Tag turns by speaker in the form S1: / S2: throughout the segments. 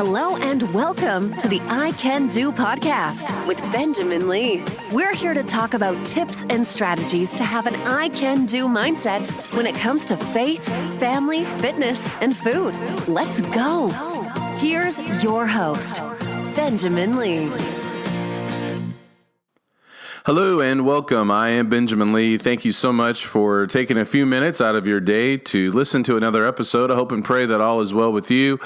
S1: Hello and welcome to the I Can Do podcast with Benjamin Lee. We're here to talk about tips and strategies to have an I Can Do mindset when it comes to faith, family, fitness, and food. Let's go. Here's your host, Benjamin Lee.
S2: Hello and welcome. I am Benjamin Lee. Thank you so much for taking a few minutes out of your day to listen to another episode. I hope and pray that all is well with you.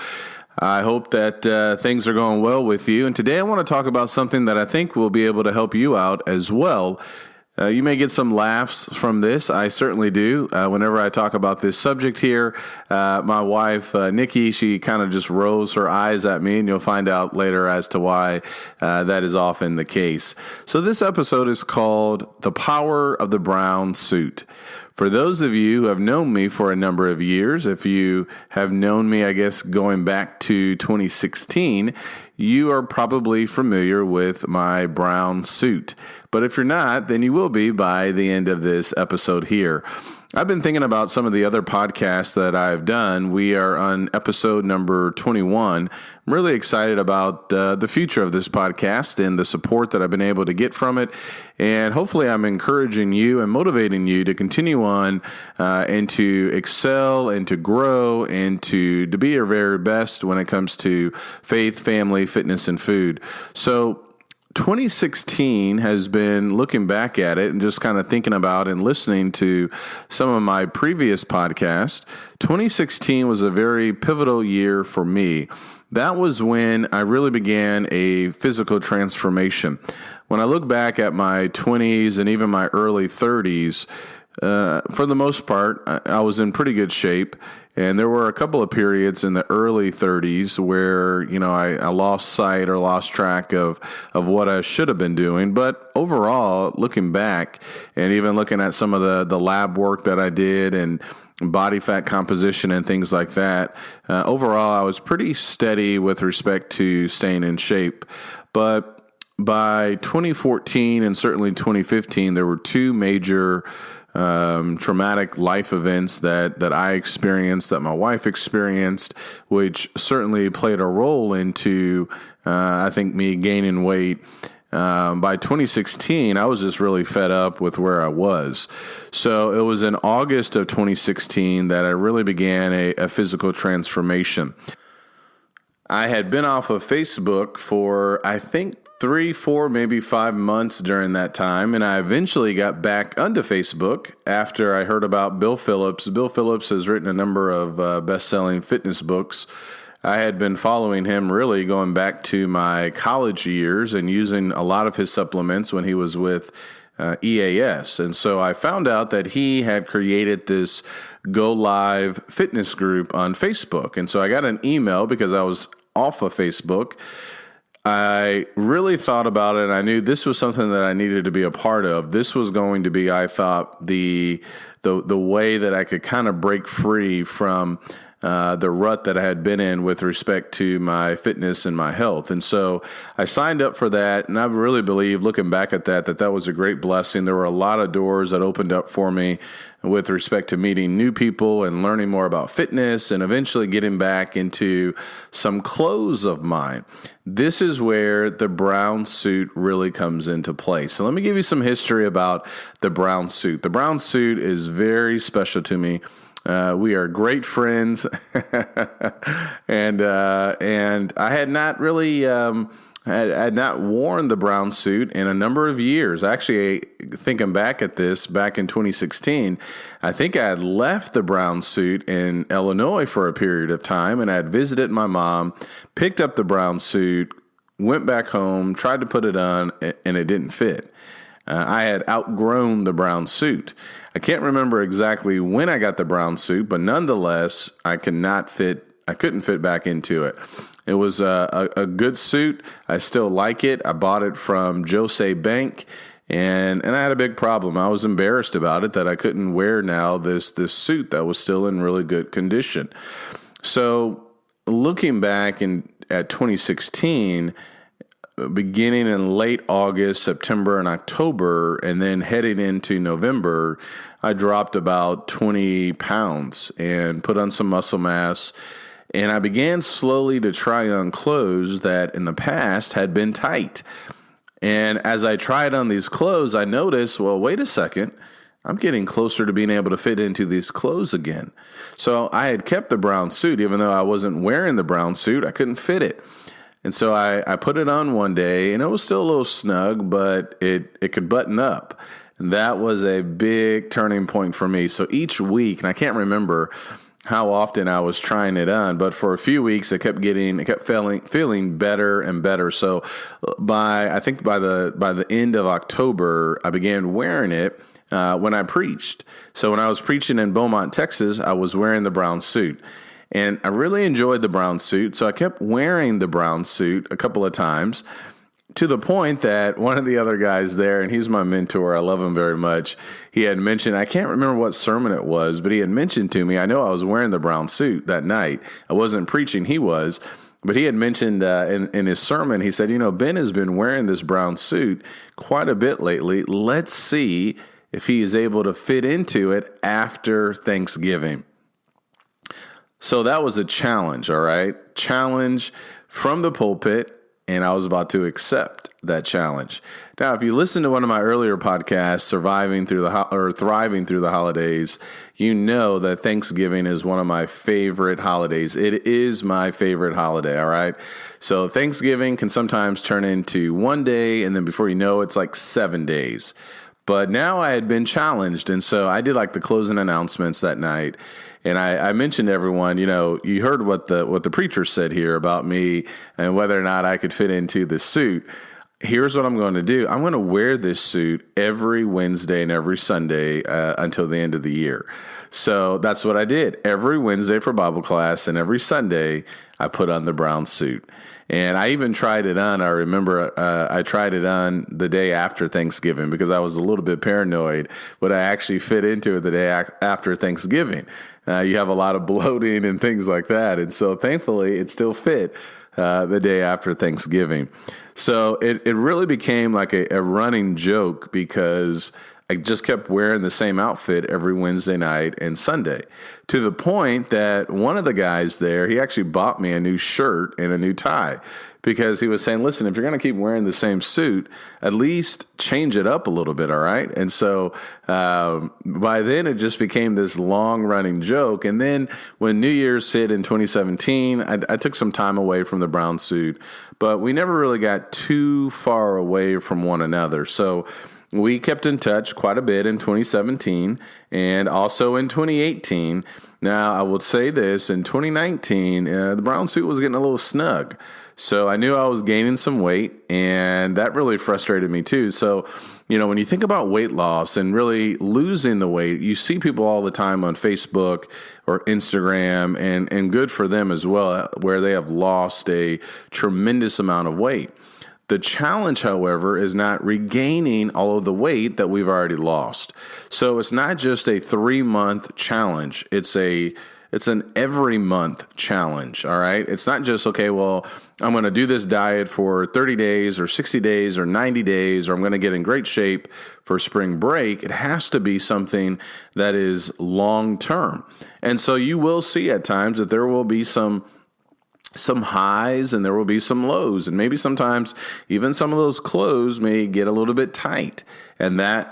S2: I hope that things are going well with you. And today I want to talk about something that I think will be able to help you out as well. You may get some laughs from this. I certainly do. Whenever I talk about this subject here, my wife, Nikki, she kind of just rolls her eyes at me, and you'll find out later as to why that is often the case. So this episode is called The Power of the Brown Suit. For those of you who have known me for a number of years, if you have known me, I guess, going back to 2016, you are probably familiar with my brown suit. But if you're not, then you will be by the end of this episode here. I've been thinking about some of the other podcasts that I've done. We are on episode number 21. I'm really excited about the future of this podcast and the support that I've been able to get from it. And hopefully I'm encouraging you and motivating you to continue on and to excel and to grow and to be your very best when it comes to faith, family, fitness, and food. So 2016 has been looking back at it and just kind of thinking about and listening to some of my previous podcasts. 2016 was a very pivotal year for me. That was when I really began a physical transformation. When I look back at my 20s and even my early 30s, for the most part, I was in pretty good shape. And there were a couple of periods in the early 30s where, I lost sight or lost track of what I should have been doing. But overall, looking back and even looking at some of the lab work that I did and body fat composition and things like that, overall, I was pretty steady with respect to staying in shape. But by 2014 and certainly 2015, there were two major traumatic life events that I experienced, that my wife experienced, which certainly played a role into, I think, me gaining weight. By 2016, I was just really fed up with where I was. So it was in August of 2016 that I really began a physical transformation. I had been off of Facebook for, I think, 3, 4, maybe 5 months during that time, and I eventually got back onto Facebook after I heard about Bill Phillips. Bill Phillips has written a number of best-selling fitness books. I had been following him really going back to my college years and using a lot of his supplements when he was with EAS. And so I found out that he had created this Go Live fitness group on Facebook. And so I got an email because I was off of Facebook. I really thought about it, and I knew this was something that I needed to be a part of. This was going to be, I thought, the way that I could kind of break free from the rut that I had been in with respect to my fitness and my health. And so I signed up for that, and I really believe, looking back at that was a great blessing. There were a lot of doors that opened up for me with respect to meeting new people and learning more about fitness and eventually getting back into some clothes of mine. This is where the brown suit really comes into play. So let me give you some history about the brown suit. The brown suit is very special to me. We are great friends, and I had not really had not worn the brown suit in a number of years. Actually, thinking back at this, back in 2016, I think I had left the brown suit in Illinois for a period of time, and I had visited my mom, picked up the brown suit, went back home, tried to put it on, and it didn't fit. I had outgrown the brown suit. I can't remember exactly when I got the brown suit, but nonetheless, I couldn't fit back into it. It was a good suit. I still like it. I bought it from Jose Bank, and I had a big problem. I was embarrassed about it that I couldn't wear now this suit that was still in really good condition. So looking back at 2016, beginning in late August, September, and October, and then heading into November, I dropped about 20 pounds and put on some muscle mass. And I began slowly to try on clothes that in the past had been tight. And as I tried on these clothes, I noticed, well, wait a second, I'm getting closer to being able to fit into these clothes again. So I had kept the brown suit, even though I wasn't wearing the brown suit, I couldn't fit it. And so I put it on one day, and it was still a little snug, but it could button up. And that was a big turning point for me. So each week, and I can't remember how often I was trying it on, but for a few weeks it kept feeling better and better. So by the end of October, I began wearing it when I preached. So when I was preaching in Beaumont, Texas, I was wearing the brown suit. And I really enjoyed the brown suit, so I kept wearing the brown suit a couple of times, to the point that one of the other guys there, and he's my mentor, I love him very much, he had mentioned, I can't remember what sermon it was, but he had mentioned to me, I know I was wearing the brown suit that night. I wasn't preaching, he was, but he had mentioned in his sermon, he said, Ben has been wearing this brown suit quite a bit lately. Let's see if he is able to fit into it after Thanksgiving. So that was a challenge, all right? Challenge from the pulpit, and I was about to accept that challenge. Now, if you listen to one of my earlier podcasts, Thriving Through the Holidays, you know that Thanksgiving is one of my favorite holidays. It is my favorite holiday, all right? So Thanksgiving can sometimes turn into one day, and then before you know it's like 7 days. But now I had been challenged, and so I did like the closing announcements that night. And I mentioned to everyone, you heard what the preacher said here about me and whether or not I could fit into this suit. Here's what I'm going to do. I'm going to wear this suit every Wednesday and every Sunday until the end of the year. So that's what I did. Every Wednesday for Bible class and every Sunday I put on the brown suit. And I even tried it on. I remember I tried it on the day after Thanksgiving because I was a little bit paranoid. Would I actually fit into it the day after Thanksgiving? You have a lot of bloating and things like that. And so thankfully it still fit the day after Thanksgiving. So it really became like a running joke because I just kept wearing the same outfit every Wednesday night and Sunday, to the point that one of the guys there, he actually bought me a new shirt and a new tie because he was saying, listen, if you're going to keep wearing the same suit, at least change it up a little bit, all right? And so by then it just became this long-running joke. And then when New Year's hit in 2017, I took some time away from the brown suit, but we never really got too far away from one another. So we kept in touch quite a bit in 2017 and also in 2018. Now, I will say this, in 2019, the brown suit was getting a little snug. So I knew I was gaining some weight, and that really frustrated me too. So, when you think about weight loss and really losing the weight, you see people all the time on Facebook or Instagram, and good for them as well, where they have lost a tremendous amount of weight. The challenge, however, is not regaining all of the weight that we've already lost. So it's not just a 3-month challenge. It's an every month challenge, all right? It's not just, okay, well, I'm going to do this diet for 30 days or 60 days or 90 days, or I'm going to get in great shape for spring break. It has to be something that is long term. And so you will see at times that there will be some highs and there will be some lows, and maybe sometimes even some of those clothes may get a little bit tight, and that's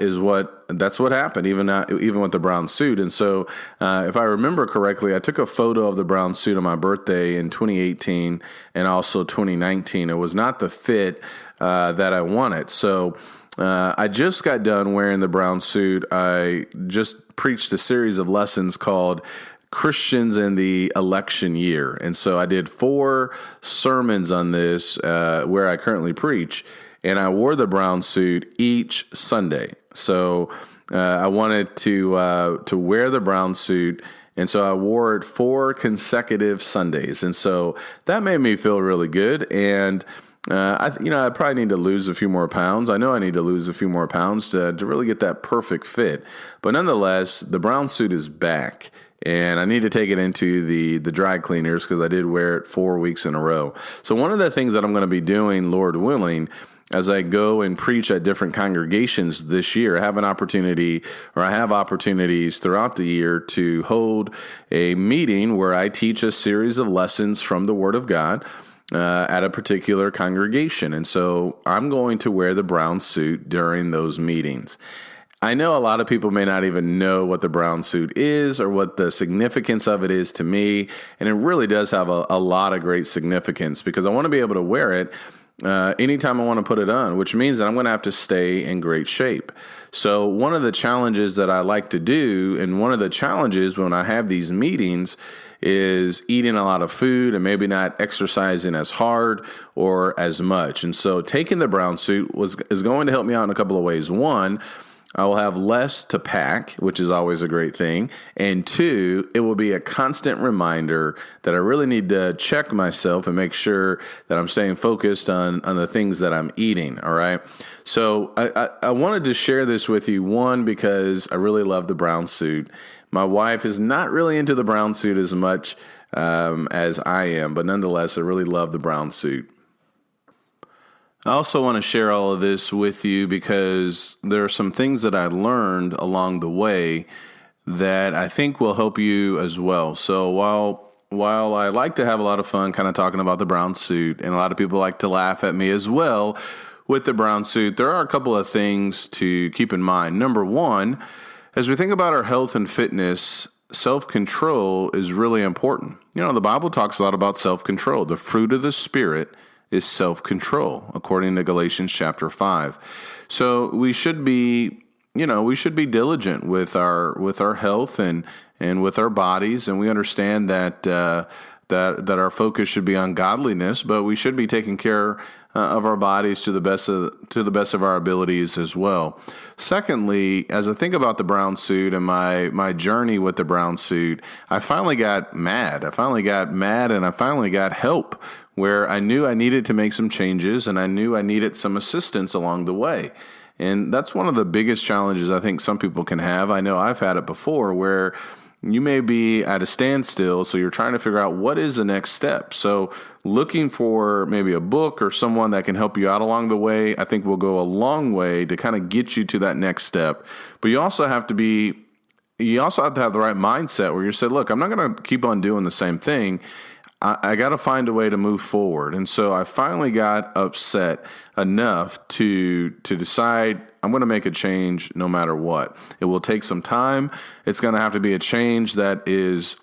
S2: what happened even with the brown suit. And so if I remember correctly, I took a photo of the brown suit on my birthday in 2018 and also 2019. It was not the fit that I wanted. So I just got done wearing the brown suit. I just preached a series of lessons called Christians in the Election Year. And so I did 4 sermons on this where I currently preach, and I wore the brown suit each Sunday. So I wanted to wear the brown suit, and so I wore it 4 consecutive Sundays. And so that made me feel really good. And I probably need to lose a few more pounds. I know I need to lose a few more pounds to really get that perfect fit. But nonetheless, the brown suit is back. And I need to take it into the dry cleaners because I did wear it 4 weeks in a row. So one of the things that I'm going to be doing, Lord willing, as I go and preach at different congregations this year, I have opportunities throughout the year to hold a meeting where I teach a series of lessons from the Word of God at a particular congregation. And so I'm going to wear the brown suit during those meetings. I know a lot of people may not even know what the brown suit is or what the significance of it is to me. And it really does have a lot of great significance because I want to be able to wear it anytime I want to put it on, which means that I'm going to have to stay in great shape. So one of the challenges that I like to do, and one of the challenges when I have these meetings, is eating a lot of food and maybe not exercising as hard or as much. And so taking the brown suit is going to help me out in a couple of ways. One, I will have less to pack, which is always a great thing. And two, it will be a constant reminder that I really need to check myself and make sure that I'm staying focused on the things that I'm eating. All right. So I wanted to share this with you, one, because I really love the brown suit. My wife is not really into the brown suit as much as I am, but nonetheless, I really love the brown suit. I also want to share all of this with you because there are some things that I learned along the way that I think will help you as well. So while I like to have a lot of fun kind of talking about the brown suit, and a lot of people like to laugh at me as well with the brown suit, there are a couple of things to keep in mind. Number one, as we think about our health and fitness, self-control is really important. You know, the Bible talks a lot about self-control. The fruit of the Spirit is self-control, according to Galatians chapter 5. So we should be diligent with our health and with our bodies, and we understand that our focus should be on godliness, but we should be taking care of our bodies to the best of our abilities as well. Secondly, as I think about the brown suit and my journey with the brown suit, I finally got mad. And I finally got help, where I knew I needed to make some changes and I knew I needed some assistance along the way. And that's one of the biggest challenges I think some people can have. I know I've had it before, where you may be at a standstill, so you're trying to figure out what is the next step. So looking for maybe a book or someone that can help you out along the way, I think will go a long way to kind of get you to that next step. But you also have to have the right mindset where you say, look, I'm not going to keep on doing the same thing. I got to find a way to move forward. And so I finally got upset enough to decide I'm going to make a change no matter what. It will take some time. It's going to have to be a change that is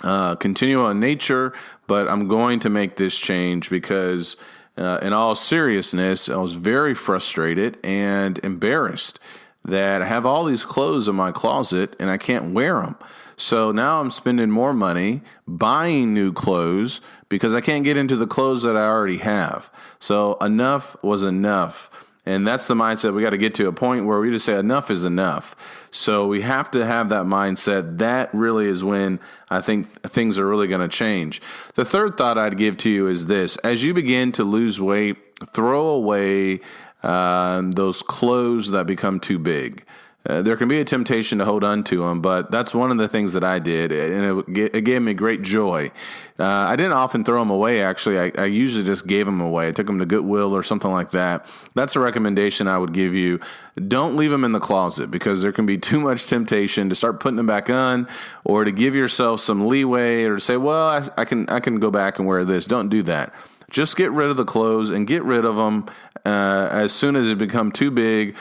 S2: continual in nature, but I'm going to make this change because in all seriousness, I was very frustrated and embarrassed that I have all these clothes in my closet and I can't wear them. So now I'm spending more money buying new clothes because I can't get into the clothes that I already have. So enough was enough. And that's the mindset we got to get to, a point where we just say enough is enough. So we have to have that mindset. That really is when I think things are really going to change. The third thought I'd give to you is this. As you begin to lose weight, throw away those clothes that become too big. There can be a temptation to hold on to them, but that's one of the things that I did, and it gave me great joy. I didn't often throw them away, actually. I usually just gave them away. I took them to Goodwill or something like that. That's a recommendation I would give you. Don't leave them in the closet, because there can be too much temptation to start putting them back on, or to give yourself some leeway, or to say, well, I can go back and wear this. Don't do that. Just get rid of the clothes and get rid of them as soon as it become too big.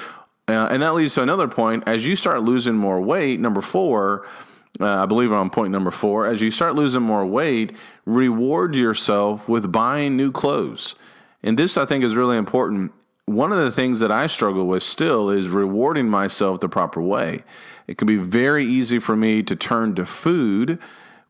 S2: And that leads to another point. As you start losing more weight, number 4, I believe we're on point number 4. As you start losing more weight, reward yourself with buying new clothes. And this, I think, is really important. One of the things that I struggle with still is rewarding myself the proper way. It can be very easy for me to turn to food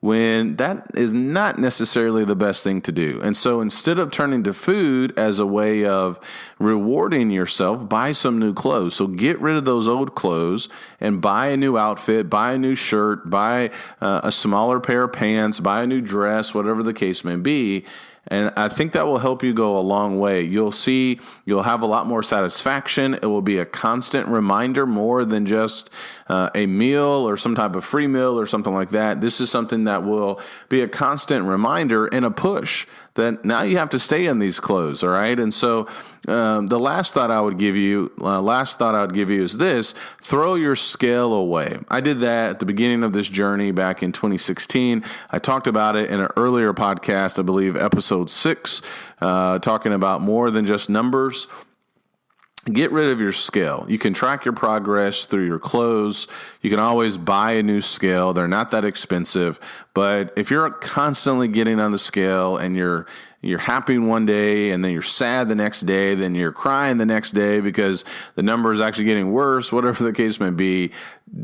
S2: when that is not necessarily the best thing to do. And so instead of turning to food as a way of rewarding yourself, buy some new clothes. So get rid of those old clothes and buy a new outfit, buy a new shirt, buy a smaller pair of pants, buy a new dress, whatever the case may be. And I think that will help you go a long way. You'll have a lot more satisfaction. It will be a constant reminder more than just a meal or some type of free meal or something like that. This is something that will be a constant reminder and a push that now you have to stay in these clothes, all right? And so the last thought I would give you is this: throw your scale away. I did that at the beginning of this journey back in 2016. I talked about it in an earlier podcast, I believe episode 6, talking about more than just numbers. Get rid of your scale. You can track your progress through your clothes. You can always buy a new scale. They're not that expensive. But if you're constantly getting on the scale and you're happy one day and then you're sad the next day, then you're crying the next day because the number is actually getting worse, whatever the case may be,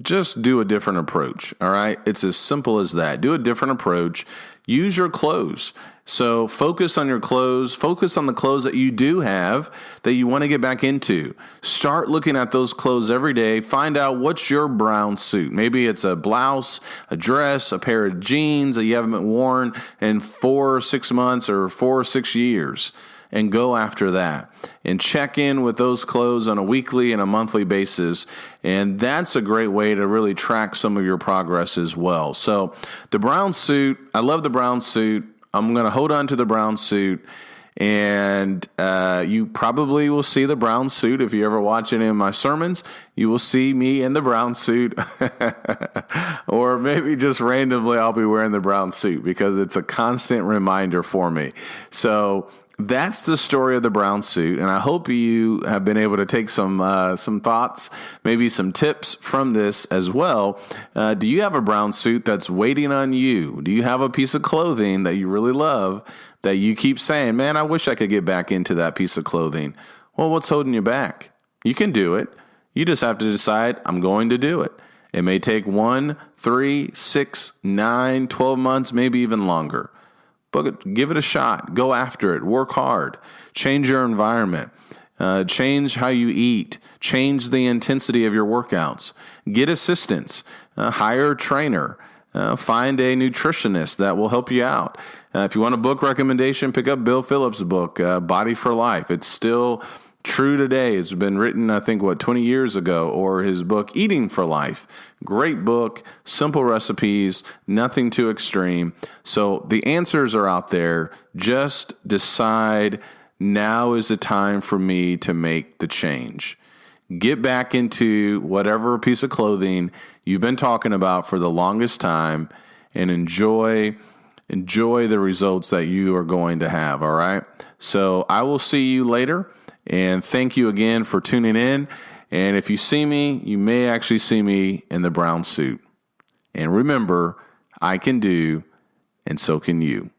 S2: just do a different approach. All right? It's as simple as that. Do a different approach. Use your clothes. So focus on your clothes. Focus on the clothes that you do have that you want to get back into. Start looking at those clothes every day. Find out what's your brown suit. Maybe it's a blouse, a dress, a pair of jeans that you haven't worn in 4 or 6 months or 4 or 6 years. And go after that. And check in with those clothes on a weekly and a monthly basis. And that's a great way to really track some of your progress as well. So the brown suit, I love the brown suit. I'm going to hold on to the brown suit, and you probably will see the brown suit. If you ever watch any of my sermons, you will see me in the brown suit, or maybe just randomly I'll be wearing the brown suit because it's a constant reminder for me. So that's the story of the brown suit, and I hope you have been able to take some thoughts, maybe some tips from this as well. Do you have a brown suit that's waiting on you? Do you have a piece of clothing that you really love that you keep saying, man, I wish I could get back into that piece of clothing? Well, what's holding you back? You can do it. You just have to decide, I'm going to do it. It may take 1, 3, 6, 9, 12 months, maybe even longer. But give it a shot. Go after it. Work hard. Change your environment. Change how you eat. Change the intensity of your workouts. Get assistance. Hire a trainer. Find a nutritionist that will help you out. If you want a book recommendation, pick up Bill Phillips' book, Body for Life. It's still true today. It's been written, I think, 20 years ago, or his book, Eating for Life. Great book, simple recipes, nothing too extreme. So the answers are out there. Just decide now is the time for me to make the change. Get back into whatever piece of clothing you've been talking about for the longest time and enjoy the results that you are going to have, all right? So I will see you later. And thank you again for tuning in. And if you see me, you may actually see me in the brown suit. And remember, I can do, and so can you.